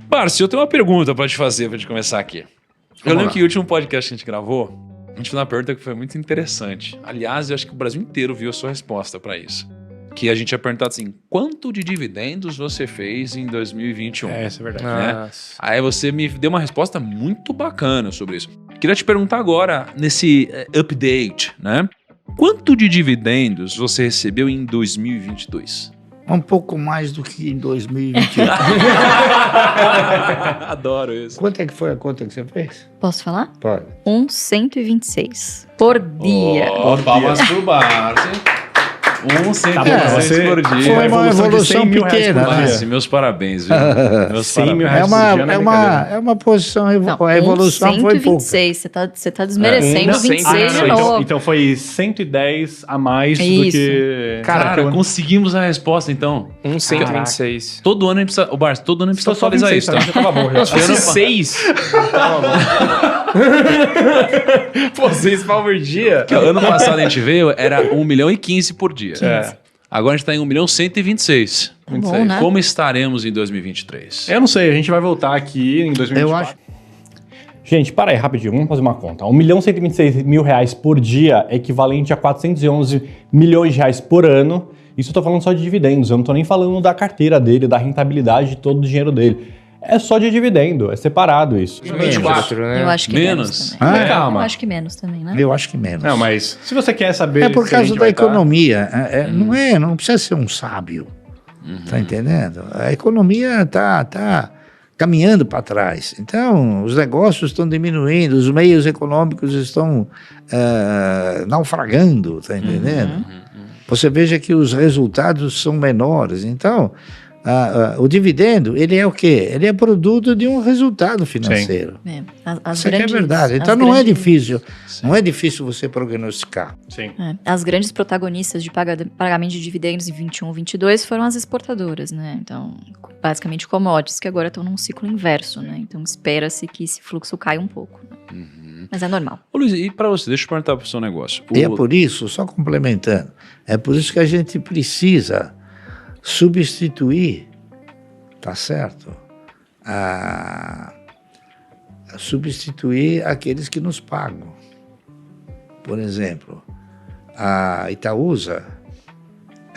Márcio, eu tenho uma pergunta pra te fazer, pra gente começar aqui. Eu lembro que o último podcast que a gente gravou, a gente fez uma pergunta que foi muito interessante. Aliás, eu acho que o Brasil inteiro viu a sua resposta pra isso. Que a gente tinha perguntado assim, quanto de dividendos você fez em 2021? Isso é verdade. Né? Aí você me deu uma resposta muito bacana sobre isso. Queria te perguntar agora, nesse update, né? Quanto de dividendos você recebeu em 2022? Um pouco mais do que em 2021. Adoro isso. Quanto é que foi a conta que você fez? Posso falar? Pode. 1,126 por dia. Palmas pro Márcio. 1,126 por dia. Foi uma evolução pequena, né? Márcio, meus parabéns, viu? Meus 100 mil parabéns. reais. É uma posição, Não, a evolução foi pouco. 126, você tá desmerecendo 26 de novo. Então foi 110 a mais do Isso. que... Cara, conseguimos a resposta, então. 126. Todo ano a gente precisa... Ô, Márcio, todo ano a gente precisa atualizar isso, tá? Já tava bom. Se fosse 6. Pô, 6 pau por dia. Porque ano passado a gente veio, era 1 milhão e 15 por dia. É. Agora a gente tá em 1 milhão e 126. Tá bom, né? Como estaremos em 2023? Eu não sei, a gente vai voltar aqui em 2024. Eu acho. Gente, para aí, rapidinho, vamos fazer uma conta. 1.126.000 reais por dia é equivalente a 411 milhões de reais por ano. Isso eu tô falando só de dividendos, eu não tô nem falando da carteira dele, da rentabilidade de todo o dinheiro dele. É só de dividendo, é separado isso. 24, né? Eu acho que Menos? também. Calma. Eu acho que menos também, né? Eu acho que menos. Não, mas se você quer saber... É por se a causa gente da vai tá- economia. Não precisa ser um sábio. Tá entendendo? A economia tá caminhando para trás. Então, os negócios estão diminuindo, os meios econômicos estão naufragando, tá entendendo? Você veja que os resultados são menores. Então, o dividendo, ele é o quê? Ele é produto de um resultado financeiro. Isso aqui é verdade. Então não é difícil. Não é difícil você prognosticar. Sim. As grandes protagonistas de pagamento de dividendos em 21, 22 foram as exportadoras, né? Então, basicamente commodities que agora estão num ciclo inverso, né? Então, espera-se que esse fluxo caia um pouco. Né? Mas é normal. Ô, Luiz, e pra você? Deixa eu perguntar pro seu negócio. E é por isso, só complementando, é por isso que a gente precisa substituir, tá certo? Substituir aqueles que nos pagam. Por exemplo, a Itaúsa,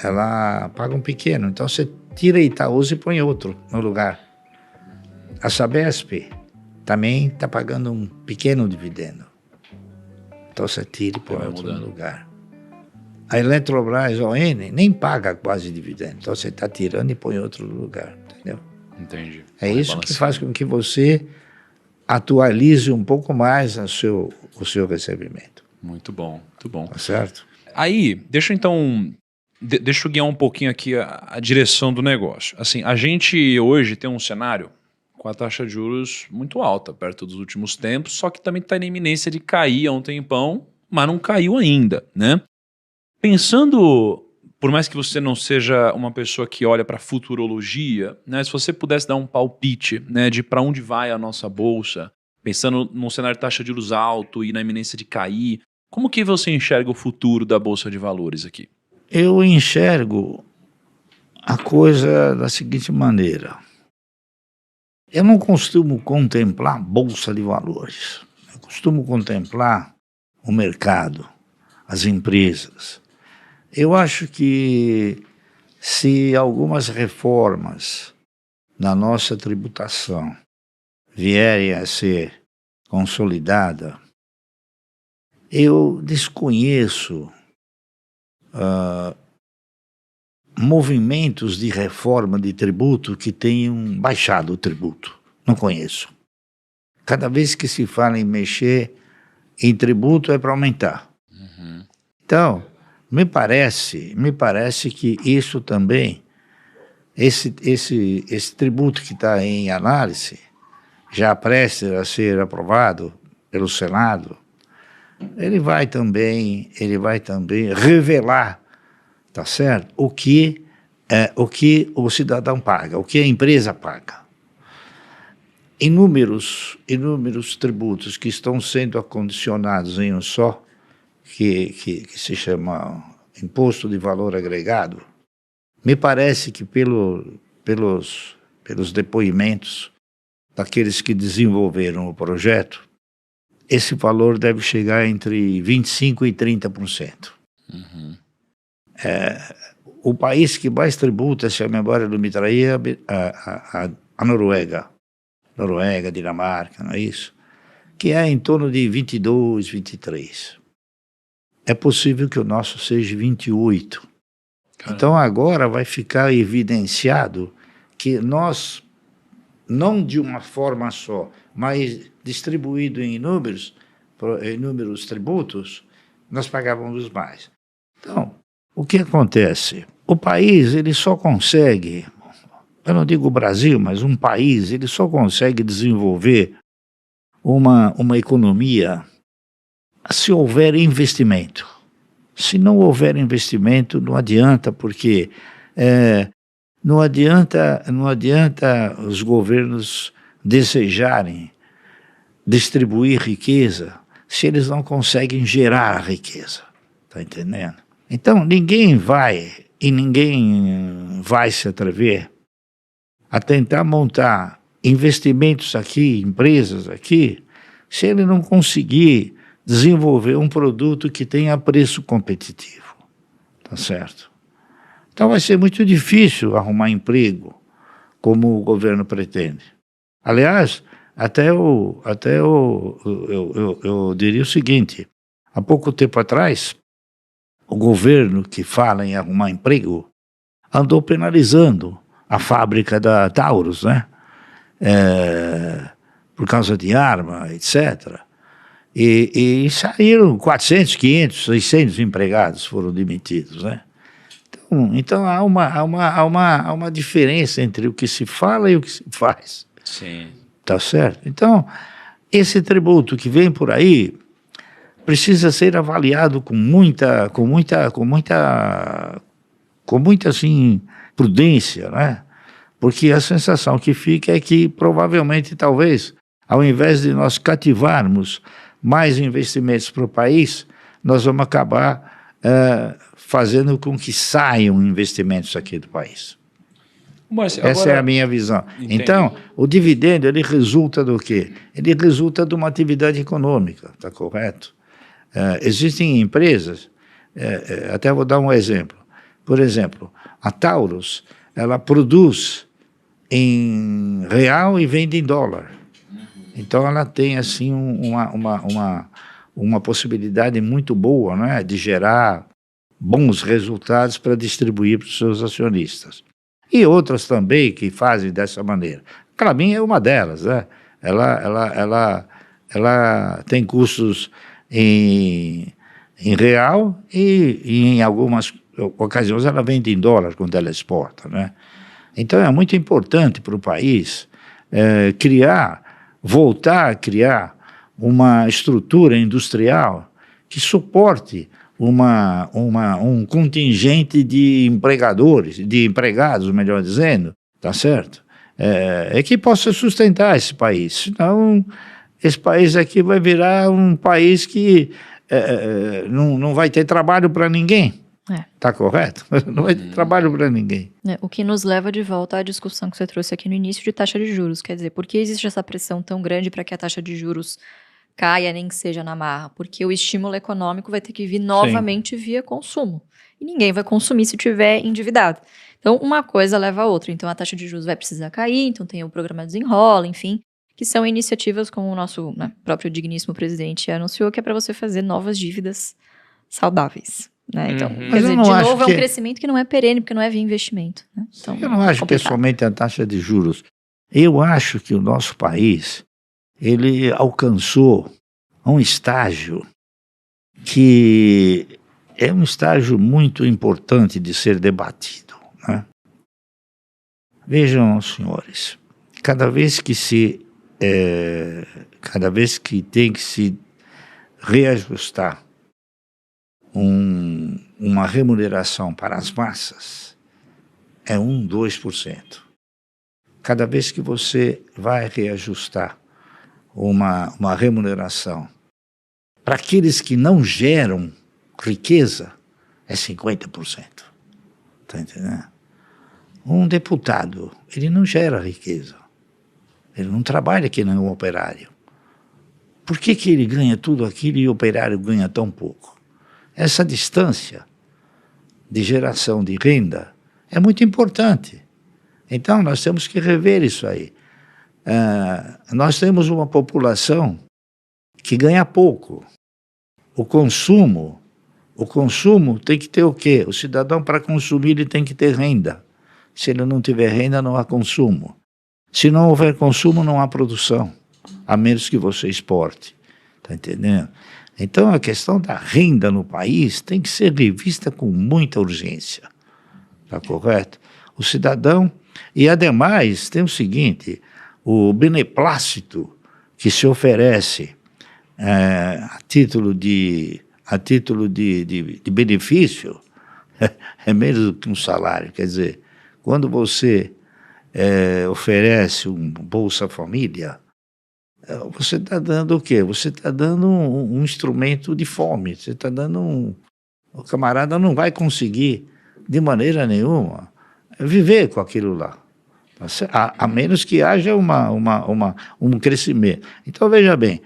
ela paga um pequeno, então você tira a Itaúsa e põe outro no lugar. A Sabesp também está pagando um pequeno dividendo, então você tira e põe outro no lugar. A Eletrobras ON nem paga quase dividendo, então você está tirando e põe outro no lugar, entendeu? Entendi. É isso que faz com que você atualize um pouco mais o seu recebimento. Muito bom, muito bom. Tá certo? Aí, deixa eu guiar um pouquinho aqui a direção do negócio. Assim, a gente hoje tem um cenário com a taxa de juros muito alta, perto dos últimos tempos, só que também está na iminência de cair há um tempão, mas não caiu ainda, né? Pensando, por mais que você não seja uma pessoa que olha para futurologia, né, se você pudesse dar um palpite, né, de para onde vai a nossa bolsa, pensando num cenário de taxa de juros alto e na iminência de cair, como que você enxerga o futuro da bolsa de valores aqui? Eu enxergo a coisa da seguinte maneira. Eu não costumo contemplar bolsa de valores. Eu costumo contemplar o mercado, as empresas. Eu acho que se algumas reformas na nossa tributação vierem a ser consolidadas, eu desconheço movimentos de reforma de tributo que tenham baixado o tributo. Não conheço. Cada vez que se fala em mexer em tributo é para aumentar. Então, me parece que isso também, esse tributo que está em análise, já prestes a ser aprovado pelo Senado, ele vai também revelar, tá certo? O que o cidadão paga, o que a empresa paga. Inúmeros tributos que estão sendo acondicionados em um só, que se chama Imposto de Valor Agregado, me parece que pelos depoimentos daqueles que desenvolveram o projeto, esse valor deve chegar entre 25% e 30%. O país que mais tributa, se a memória não me trair, é a Noruega. Noruega, Dinamarca, não é isso? Que é em torno de 22, 23. É possível que o nosso seja 28. Caramba. Então agora vai ficar evidenciado que nós, não de uma forma só, mas distribuído em inúmeros tributos, nós pagávamos mais. Então, o que acontece? O país, ele só consegue, eu não digo o Brasil, mas um país, ele só consegue desenvolver uma economia se houver investimento. Se não houver investimento, não adianta, porque não adianta os governos desejarem distribuir riqueza se eles não conseguem gerar a riqueza. Está entendendo? Então, ninguém vai se atrever a tentar montar investimentos aqui, empresas aqui, se ele não conseguir desenvolver um produto que tenha preço competitivo. Tá certo? Então vai ser muito difícil arrumar emprego como o governo pretende. Aliás, eu diria o seguinte, há pouco tempo atrás, o governo que fala em arrumar emprego andou penalizando a fábrica da Taurus, né? Por causa de arma, etc. E saíram 400, 500, 600 empregados foram demitidos, né? Então há uma diferença entre o que se fala e o que se faz. Sim. Tá certo? Então, esse tributo que vem por aí precisa ser avaliado com muita assim, prudência, né? Porque a sensação que fica é que provavelmente, talvez, ao invés de nós cativarmos mais investimentos para o país, nós vamos acabar fazendo com que saiam investimentos aqui do país. Márcio, Essa agora... é a minha visão. Entendi. Então, o dividendo, ele resulta do quê? Ele resulta de uma atividade econômica, está correto? Existem empresas, até vou dar um exemplo. Por exemplo, a Taurus, ela produz em real e vende em dólar. Então ela tem assim uma possibilidade muito boa, né, de gerar bons resultados para distribuir para os seus acionistas. E outras também que fazem dessa maneira. A Klabin é uma delas, né? Ela tem custos em real e em algumas ocasiões ela vende em dólar quando ela exporta, né? Então é muito importante para o país voltar a criar uma estrutura industrial que suporte um contingente de empregados, melhor dizendo, tá certo? Que possa sustentar esse país. Senão, esse país aqui vai virar um país que não vai ter trabalho para ninguém. Tá correto? Não vai ter trabalho para ninguém. O que nos leva de volta à discussão que você trouxe aqui no início de taxa de juros. Quer dizer, por que existe essa pressão tão grande para que a taxa de juros caia, nem que seja na marra? Porque o estímulo econômico vai ter que vir novamente via consumo. E ninguém vai consumir se tiver endividado. Então, uma coisa leva a outra. Então, a taxa de juros vai precisar cair, então tem o programa Desenrola, enfim, que são iniciativas como o nosso próprio digníssimo presidente anunciou, que é para você fazer novas dívidas saudáveis. Né? Então, quer dizer, de novo, é um crescimento que não é perene, porque não é via investimento. Né? Então, eu não acho que é somente a taxa de juros. Eu acho que o nosso país, ele alcançou um estágio que é um estágio muito importante de ser debatido. Né? Vejam, senhores, cada vez que tem que se reajustar uma remuneração para as massas, é 2%. Cada vez que você vai reajustar uma remuneração para aqueles que não geram riqueza, é 50%. Está entendendo? Um deputado, ele não gera riqueza. Ele não trabalha que nem um operário. Por que ele ganha tudo aquilo e o operário ganha tão pouco? Essa distância de geração de renda é muito importante. Então, nós temos que rever isso aí. Nós temos uma população que ganha pouco. O consumo tem que ter o quê? O cidadão, para consumir, ele tem que ter renda. Se ele não tiver renda, não há consumo. Se não houver consumo, não há produção, a menos que você exporte. Está entendendo? Então, a questão da renda no país tem que ser revista com muita urgência. Está correto? O cidadão... E, ademais, tem o seguinte, o beneplácito que se oferece a título de benefício é menos do que um salário. Quer dizer, quando você oferece um Bolsa Família, você está dando o quê? Você está dando um instrumento de fome. Você está dando o camarada não vai conseguir, de maneira nenhuma, viver com aquilo lá. A menos que haja um crescimento. Então, veja bem,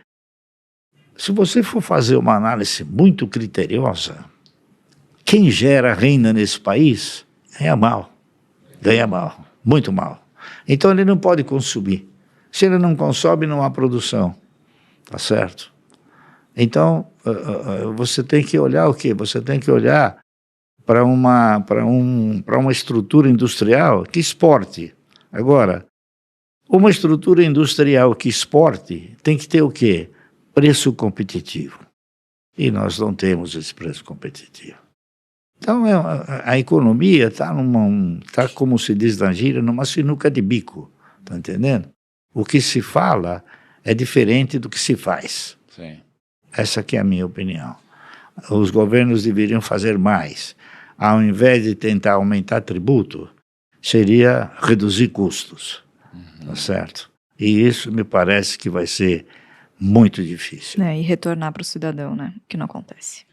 se você for fazer uma análise muito criteriosa, quem gera renda nesse país ganha mal, muito mal. Então, ele não pode consumir. Se ele não consome, não há produção. Tá certo? Então, você tem que olhar o quê? Você tem que olhar para uma estrutura industrial que exporte. Agora, uma estrutura industrial que exporte tem que ter o quê? Preço competitivo. E nós não temos esse preço competitivo. Então, a economia está, como se diz na gíria, numa sinuca de bico. Está entendendo? O que se fala é diferente do que se faz. Sim. Essa aqui é a minha opinião. Os governos deveriam fazer mais. Ao invés de tentar aumentar tributo, seria reduzir custos. Tá certo? E isso me parece que vai ser muito difícil. E retornar para o cidadão, né? Que não acontece.